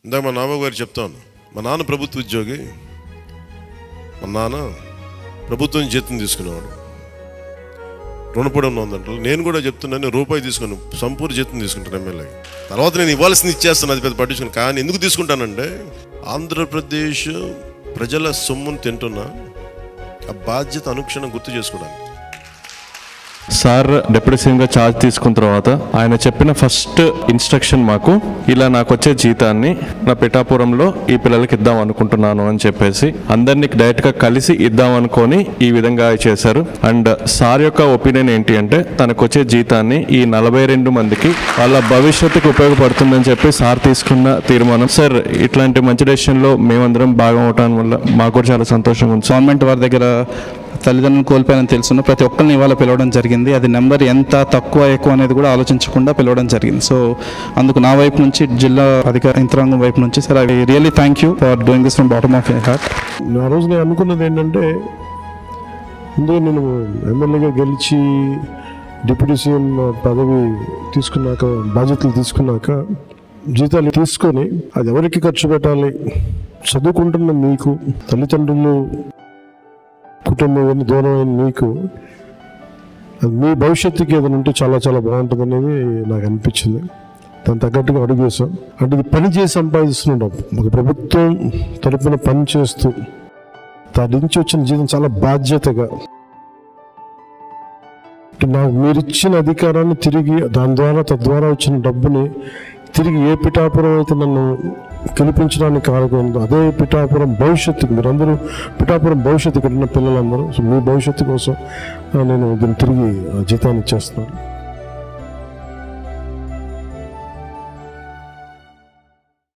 ఇందాక మా నాన్న గారు చెప్తాను, మా నాన్న ప్రభుత్వ ఉద్యోగి, మా నాన్న ప్రభుత్వం జీతం తీసుకునేవాడు, రుణపడి ఉన్నదంటే. నేను కూడా చెప్తున్నాను, రూపాయి తీసుకుని సంపూర్ణ జీతం తీసుకుంటాను ఎమ్మెల్యే. తర్వాత నేను ఇవ్వాల్సింది ఇచ్చేస్తాను, అది పెద్ద పట్టించుకుని. కానీ ఎందుకు తీసుకుంటానంటే ఆంధ్రప్రదేశ్ ప్రజల సొమ్మును తింటున్నా ఆ బాధ్యత అనుక్షణం గుర్తు చేసుకోవడానికి. సార్ డిప్యూటీ సీఎంగా ఛార్జ్ తీసుకున్న తర్వాత ఆయన చెప్పిన ఫస్ట్ ఇన్స్ట్రక్షన్ మాకు, ఇలా నాకు వచ్చే జీతాన్ని నా పిఠాపురంలో ఈ పిల్లలకి ఇద్దాం అనుకుంటున్నాను అని చెప్పేసి అందరినీ డైరెక్ట్గా కలిసి ఇద్దాం అనుకొని ఈ విధంగా చేశారు. అండ్ సార్ యొక్క ఒపీనియన్ ఏంటి అంటే, తనకు వచ్చే జీతాన్ని ఈ 42 మందికి వాళ్ళ భవిష్యత్తుకు ఉపయోగపడుతుందని చెప్పి సార్ తీసుకున్న తీర్మానం. సార్, ఇట్లాంటి మంచి డెసిషన్లో మేమందరం భాగం అవటం వల్ల మాకు కూడా చాలా సంతోషంగా ఉంది. గవర్నమెంట్ వారి దగ్గర తల్లిదండ్రులను కోల్పోయాలని తెలుసున్న ప్రతి ఒక్కరిని ఇవాళ పిలవడం జరిగింది. అది నెంబర్ ఎంత తక్కువ ఎక్కువ అనేది కూడా ఆలోచించకుండా పిలవడం జరిగింది. సో అందుకు నా వైపు నుంచి, జిల్లా అధికార యంత్రాంగం వైపు నుంచి, sir I really thank you for doing this from bottom of my heart. ఆ రోజు నేను అనుకున్నది ఏంటంటే, ముందు నేను ఎమ్మెల్యేగా గెలిచి డిప్యూటీ సీఎం పదవి తీసుకున్నాక, బాధ్యతలు తీసుకున్నాక జీతాలు తీసుకొని అది ఎవరికి ఖర్చు పెట్టాలి, చదువుకుంటున్న మీకు, తల్లిదండ్రులు కుటుంబం దూరమైన మీకు, అది మీ భవిష్యత్తుకి ఏదైనా ఉంటే చాలా చాలా బాగుంటుంది అనేది నాకు అనిపించింది. దాని తగ్గట్టుగా అడుగు వేసాం. అంటే ఇది పని చేసి సంపాదిస్తున్నాం, ఒక ప్రభుత్వం తరపున పని చేస్తూ దాని నుంచి వచ్చిన జీతం చాలా బాధ్యతగా, నాకు మీరిచ్చిన అధికారాన్ని తిరిగి తద్వారా వచ్చిన డబ్బుని తిరిగి ఏ పిఠాపురం అయితే నన్ను గెలిపించడానికి కారణం, అదే పిఠాపురం భవిష్యత్తుకు, మీరందరూ పిఠాపురం భవిష్యత్తు, ఇక్కడ ఉన్న పిల్లలందరూ, సో మీ భవిష్యత్తు కోసం నేను దీన్ని తిరిగి జీతాన్ని ఇచ్చేస్తున్నాను.